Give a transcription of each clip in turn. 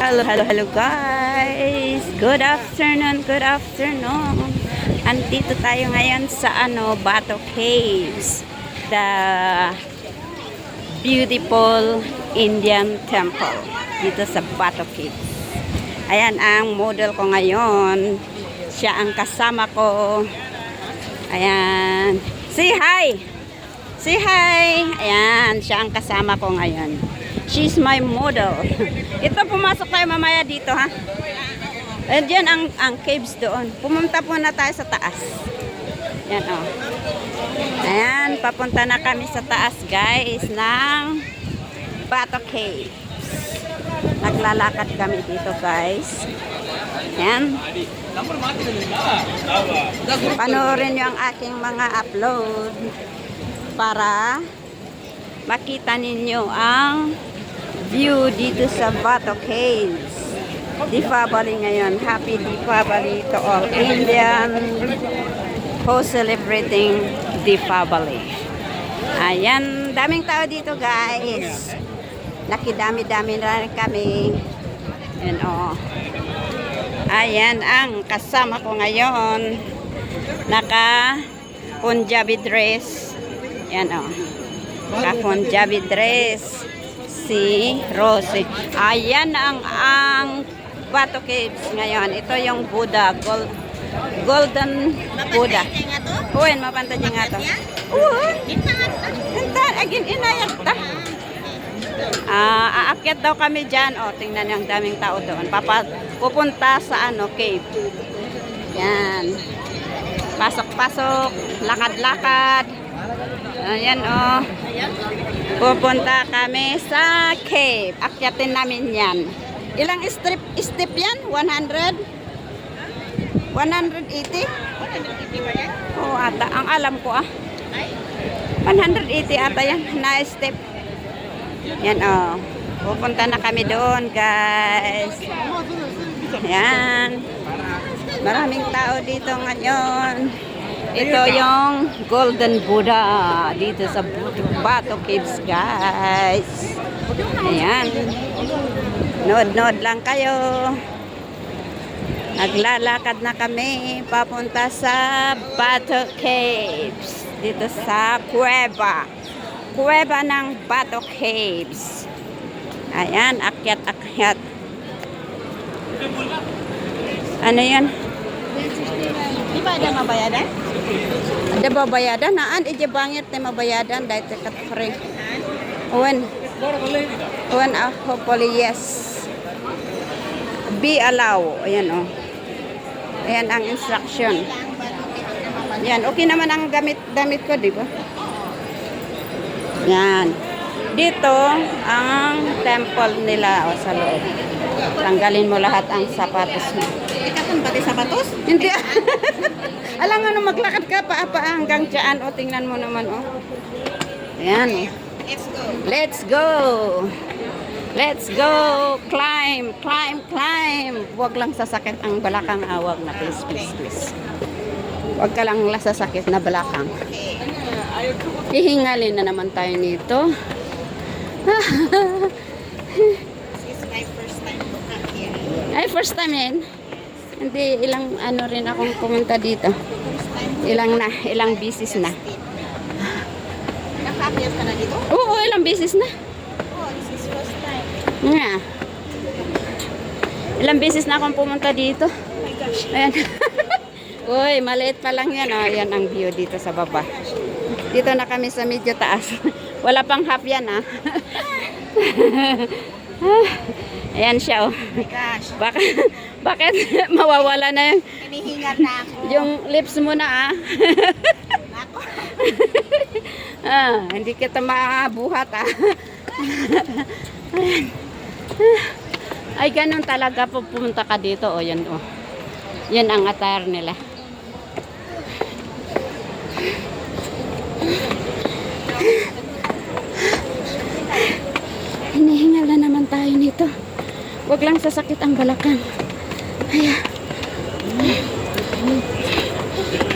Hello, hello, hello guys. Good afternoon, good afternoon. Andito tayo ngayon sa Bato Caves. The beautiful Indian temple dito sa Bato Caves. Ayan ang model ko ngayon. Siya ang kasama ko. Ayan. Say hi. Say hi. Ayan, siya ang kasama ko ngayon. She's my model. Ito, pumasok tayo mamaya dito, ha? Diyan ang caves doon. Pumunta po na tayo sa taas. Yan, oh. Ayan, papunta na kami sa taas, guys, ng Bato Caves. Naglalakad kami dito, guys. Ayan. Panoorin nyo ang aking mga upload para makita ninyo ang view dito sa Bato Caves. Deepavali ngayon. Happy Deepavali to all Indian who celebrating Deepavali. Ayan, daming tao dito, guys. Nakidami-dami na rin kami. Ayan, oh. Ayan ang kasama ko ngayon. Naka Punjabi dress. Ayan, oh. Naka Punjabi dress. Si Rosie. Ayan ang Bato Caves ngayon. Ito yung Buddha, golden Buddha. Uwin, mapantay niya nga ito. Uwin. Hintan, agin inayak ta. Aakyat daw kami dyan. O, tingnan yung daming tao doon. Pupunta sa cave. Yan. Pasok-pasok. Lakad-lakad. Ayan, o. Pupunta kami sa cave. Akyatin namin yan. Ilang step yan? 100? 180? 180 ba yan? Oo, ata. Ang alam ko 180 ata yan. Na step. Yan, oh. Pupunta na kami doon, guys. Yan. Maraming tao dito ngayon. Ito yung Golden Buddha dito sa Bato Caves, guys. Ayan. Nood-nood lang kayo. Naglalakad na kami papunta sa Bato Caves. Dito sa Cueva. Cueva ng Bato Caves. Ayan, akyat-akyat. Ano yan? Di ba ada mabayadan? Ada babayadan, naan ijabangit na mabayadan dahil tikat free. When hopefully yes. Be allow. Ayan, oh. Ayan ang instruction. Yan, okay naman ang damit ko, di ba? Yan. Dito ang temple nila sa loob. Tanggalin mo lahat ang sapatos mo. Ikatan pati sapatos? Hindi. Alam nga nung maglakad ka pa hanggang dyan. O, tingnan mo naman, o. Ayan. Let's go. Let's go. Let's go. Climb, climb, climb. Huwag lang sasakit ang balakang awag na. Please, please, please. Huwag ka lang sasakit na balakang. Hihingalin na naman tayo nito. This is my first time to come here. Ay, first time yan. Hindi, ilang rin akong pumunta dito. Ilang bisis na. Nakakiyas ka na dito? Oo, ilang bisis na. Oh, this is first time. Nga. Ilang bisis na akong pumunta dito. Oh my gosh. Ayan. Uy, maliit pa lang yan. Oh. Ayan ang view dito sa baba. Dito na kami sa medyo taas. Wala pang half yan, ha. Ayan siya, oh. Oh my gosh. Bakit mawawala na Hinihingal na ako. yung lips mo na, ah. Ako. Hindi kita mabuhat, ah. Ay, ganun talaga pag pumunta ka dito, oh. Yan, oh. Yan ang attire nila. Hinihingal na naman tayo nito. Huwag lang sasakit ang balakang. Ayan.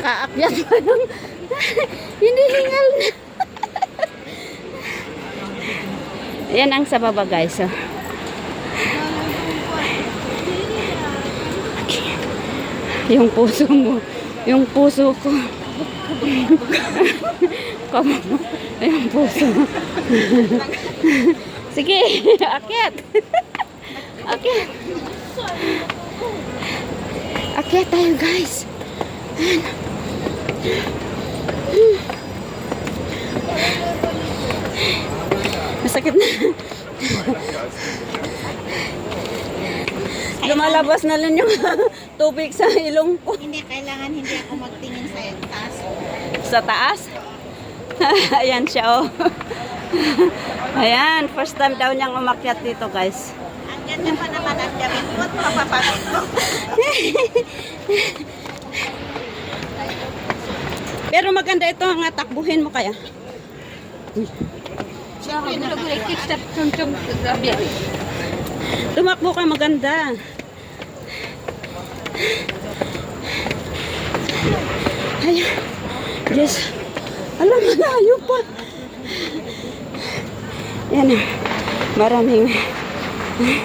Kaakyat pa lang. Hinihingal na. Yan ang sa baba, guys. Oh. Yung puso mo. Yung puso ko. Yung puso. Sige, akyat. Akyat. Akyat tayo, guys. Masakit na. Lumalabas na lang yung tubig sa ilong ko. Hindi, kailangan hindi ako magtingin sa taas. Sa taas? Ayan siya, oh. Ayan, first time daw niyang umakyat dito, guys. Ang ganda pa naman ang damit ko at papapagod ko. Pero maganda ito, nga takbuhin mo kaya. Tumakbo ka, maganda. Ayan. Yes. Alam, malayo pa. Yan na. Maraming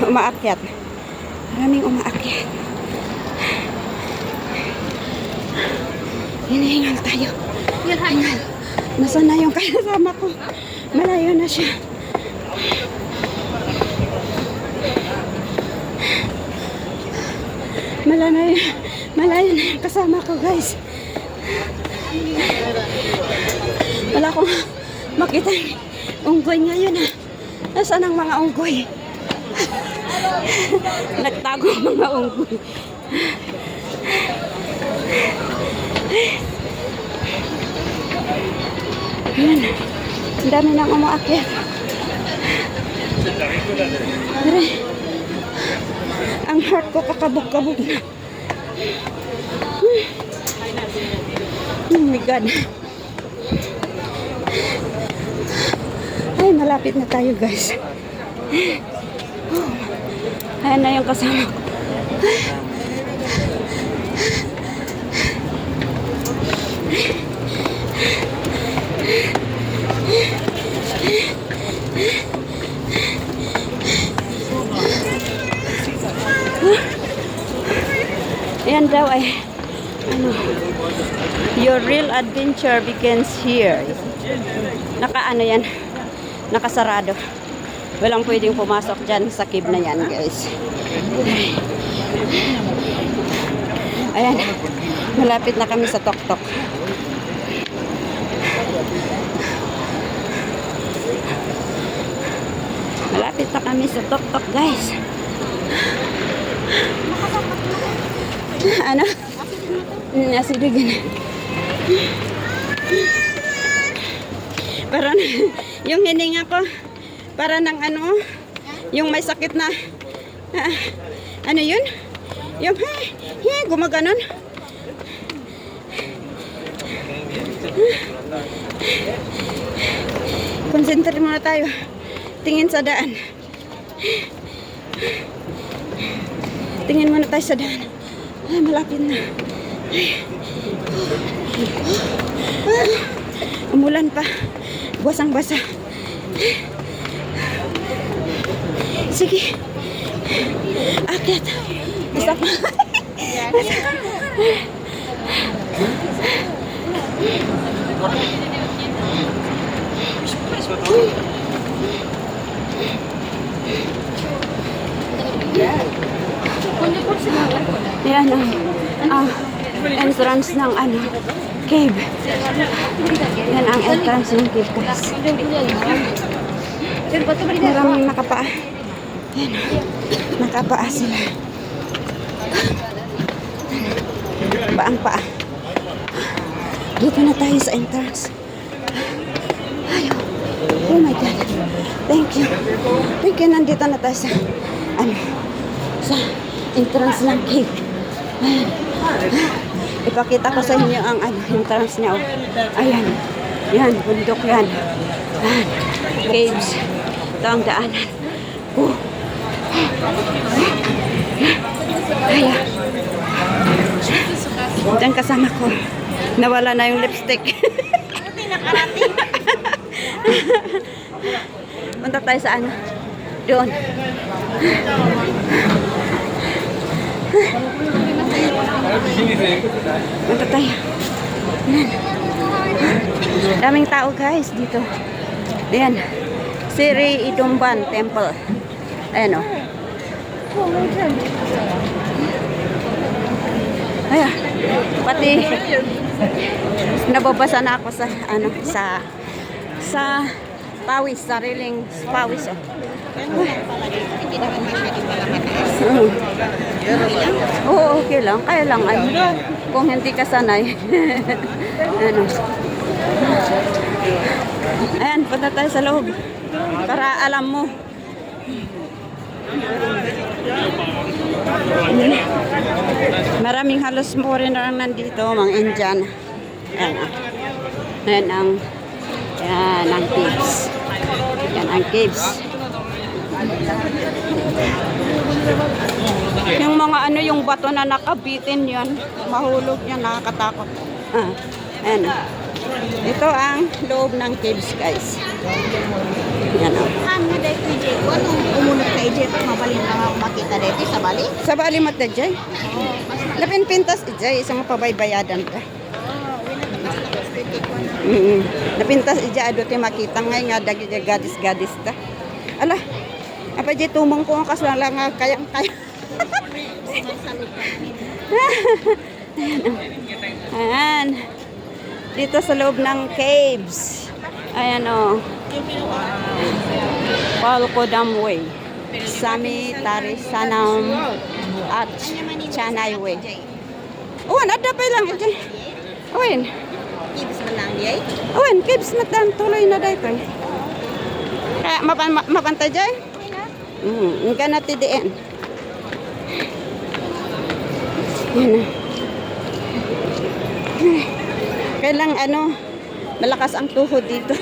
umaakyat. Maraming umaakyat. Hinihingal tayo. Hingal. Nasaan na yung kasama ko? Malayo na siya. Malayo na yung kasama ko, guys. Wala akong makita unggoy ngayon, ha. Nasaan ang mga unggoy? Nagtago ang mga unggoy. Ayan. Ang dami nang umaakyat. Pero, ang heart ko kakabog-kabog na. Oh my God. Ay, malapit na tayo, guys. Ayan na yung kasama ko. Ayan daw ay your real adventure begins here. Naka-ano yan, nakasarado. Walang pwedeng pumasok dyan sa cave na yan, guys. Ayan, malapit na kami sa tok-tok. Malapit na kami sa tok-tok, guys. Ano? Nasidigan. Parang yung hininga ko para ng ano, yung may sakit na ano yun? Yung gumaganon. Concentrate muna tayo. Tingin sa daan. Tingin muna tayo sa daan. Ay, malapit na. Umulan pa. Basang-basa. Sige. Akyat. Isa pa. Yan ang entrance ng ano, cave. Yan ang entrance ng cave, guys. Maraming nakapaa. Yan, nakapaa sila. Paang paa. Dito na tayo sa entrance. Ayaw. Oh my God. Thank you. Thank you. Nandito na tayo sa ano, sa entrance ng cave. Ayan. Ipakita ko sa inyo ang ano, entrance niya. Oh. Ayan. Yan, bundok yan. Ayan. Caves. Ito ang daanan. Oh. Ayan. Ito ang kasama ko. Nawala na yung lipstick. Buti nakarating. Punta tayo sa ano? Doon. Punta tayo. Ayan. Daming tao guys dito. Ayan. Sri Idumban Temple. Ayan o. Ayan. Pati nababasa na ako sa ano sa pawis, sariling pawis. Oh. Hindi naman masyadong malakas. Oo, okay lang. Kaya lang, ano, kung hindi ka sanay. Ano. Ayan, punta tayo sa loob. Para alam mo. Maraming halos foreigner ang nandito, mga Indian. Ayan, ayan ang caves. Yan ang caves. Yung mga ano, yung bato na nakabitin yan, mahulog yan, nakakatakot. Ayan. Ito ang loob ng caves, guys. Yan o. Ano dito, Jay? Kung umunod kay Jay, mabalin lang ako makita dito sa Bali? Sa Bali mo ta, Jay? Napinpintas, Jay, isang pabaybayadan ka. Napintas, Jay, adote makita ngay nga, dagi gadis-gadis ta. Ala, apa Jay, tumong ko ang kasala nga, kayang-kaya. Ayan. Dito sa loob ng caves. Ayan o. Palkodam Way. Sami Tarisanam at Chanay Way. Uwan, adapay lang ito. Uwan. Ibis man lang, Jay? Uwan, caves na dan. Tuloy na dito. Kaya mapantay dyan? Nga natidiin. Yan na. Kailang ano, malakas ang tuhod dito.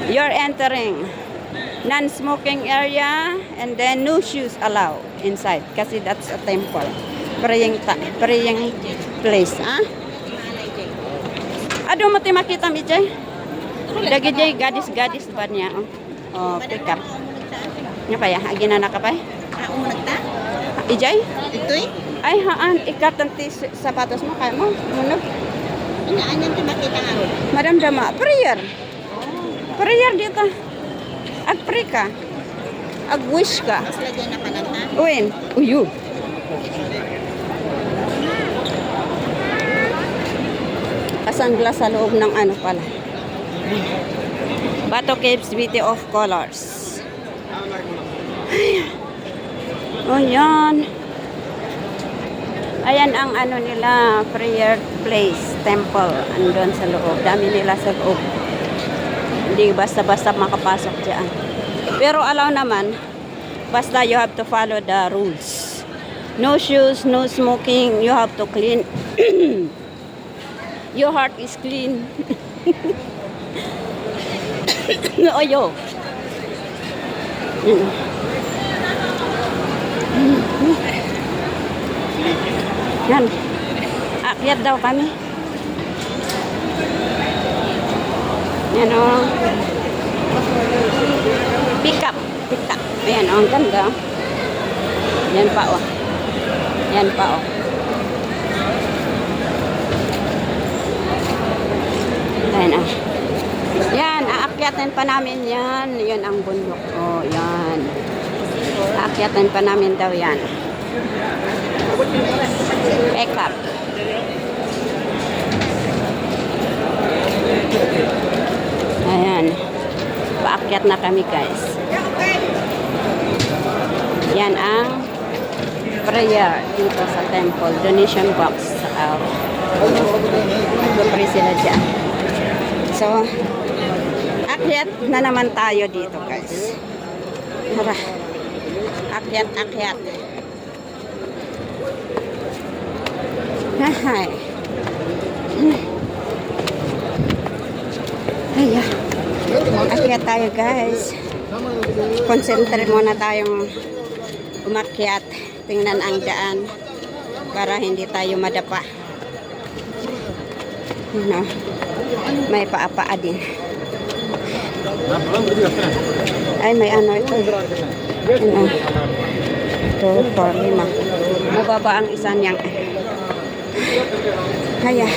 You're entering non-smoking area and then no shoes allowed inside kasi that's a temple. Praying place, ha? Ado mo tayo makita mi Jay? Dagi Jay, gadis ba niya? Oh, pick up. Nga pa ya, agina na ka pa? Umunod ta? Ijay? Ito'y? Ay, haan, ikatanti sapatos mo, kaya mo, munog. Inaan ito makita nga ron. Madam Dama, prayer. Prayer dito. Ag-pray ka. Ag-wish ka. Mas lagyan na pala ta? Uwin. Uyo. Kasanglas sa loob ng ano pala. Bato Caves, Beauty of Colors. Oh, yan. Ayan ang ano nila, prayer place, temple. Andun sa loob. Dami nila sa loob. Hindi basta-basta makapasok dyan. Pero allow naman, basta you have to follow the rules. No shoes, no smoking. You have to clean. Your heart is clean. Oyo. Yan. Akyat daw kami. Yan o. Pick up. Ayan o, ang ganda. Yan pa o. Yan pa o. Ayan o. Yan, aakyatin pa namin yan. Yan ang bundok. O, yan. Aakyatin pa namin daw yan. Pick up. Ayan. Paakyat na kami, guys. Yan ang prayer dito sa temple. Donation box. Pupray sila dyan. So, akyat na naman tayo dito, guys. Tara. Akyat. Hi. Ayan. Akyat tayo, guys. Concentrate muna tayong umakyat. Tingnan ang daan para hindi tayo madapa. May paa-paa din. Ay, may ano ito. Ito, 4-5. Mababa ang isa niyang Kaya,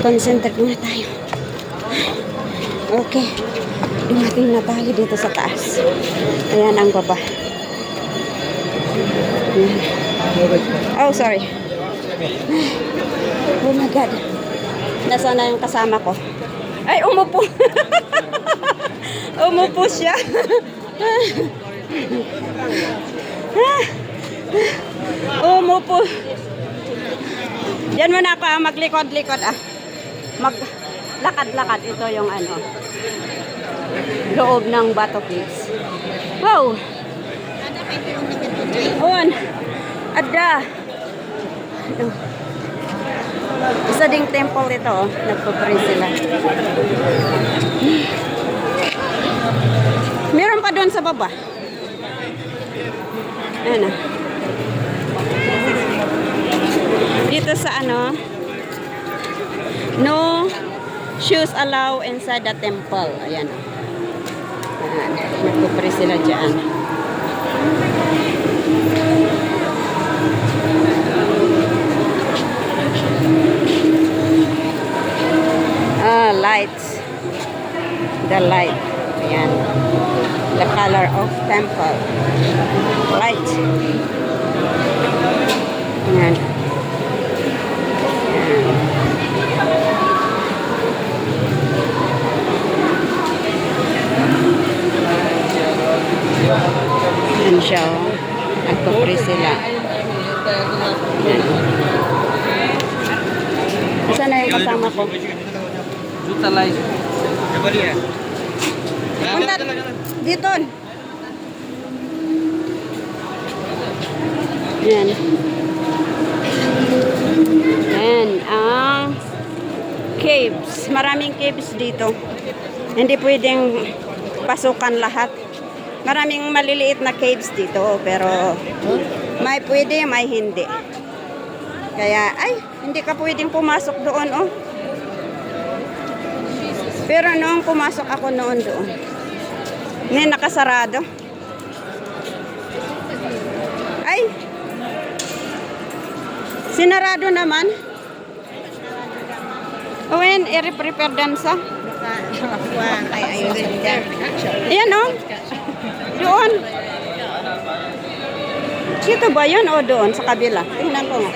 concentrate muna tayo. Okay. Dumating na tayo dito sa taas. Ayan ang baba. Ayan. Oh, sorry. Oh my God. Nasaan na yung kasama ko? Ay, umupo. Umupo siya. Umupo. Diyan muna ako maglikod-likod maglakad-lakad. Ito yung ano, loob ng Bato Caves. Wow! On! Ada! Isa ding temple ito, oh. Nagpapray sila. Meron pa doon sa baba. Ayan na. Dito sa ano, no shoes allowed inside the temple. Ayan. Ayan. Nagpapray sila dyan. Lights. The light. Ayan. The color of temple. Light. Ayan. Ayan siya, oh. Nagpapray sila. Ayan. Saan na yung kasama ko? Punta dito. Ayan. Ayan ang caves. Maraming caves dito. Hindi pwedeng pasukan lahat. Maraming maliliit na caves dito, pero may pwede, may hindi. Kaya, ay, hindi ka pwedeng pumasok doon, oh. Pero noong pumasok ako noon doon, hindi nakasarado. Ay, sinarado naman. When i-prepare dansa. Ayan, oh. Doon. Dito ba yun o doon sa kabila? Tingnan ko nga.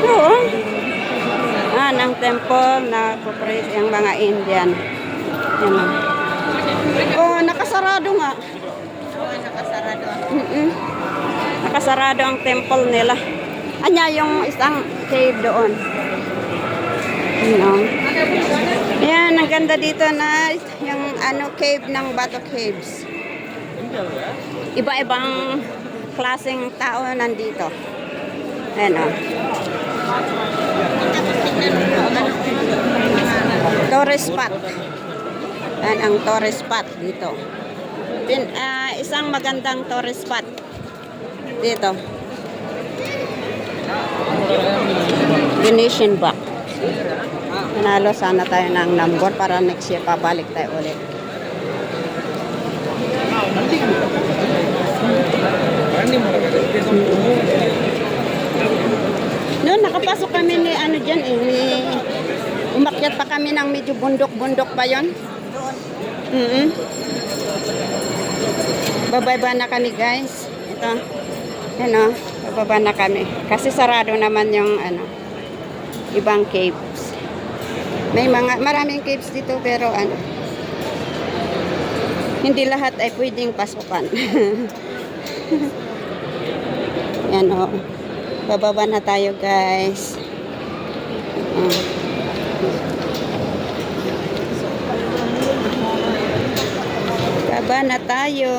Oo. Ang temple na pupraise yung mga Indian. Yan. Oh, nakasarado nga. Nakasarado. Nakasarado ang temple nila. Anya yung isang cave doon. Ayan, ang ganda dito na yung ano cave ng Bato Caves. Iba-ibang klaseng tao nandito. Ayan, oh. Tourist spot. Ayan ang tourist spot dito. Isang magandang tourist spot dito. Venetian Back. Nanalo sana tayo ng number para next year pabalik tayo ulit. Noon nakapasok kami ni ano diyan umakyat pa kami ng medyo bundok-bundok pa 'yon. Bababa na kami, guys. Ito. Ano, bababa na kami kasi sarado naman yung ano ibang caves. May maraming caves dito pero ano hindi lahat ay pwedeng pasukan. Yan, oh. Bababa na tayo, guys. Baba na tayo.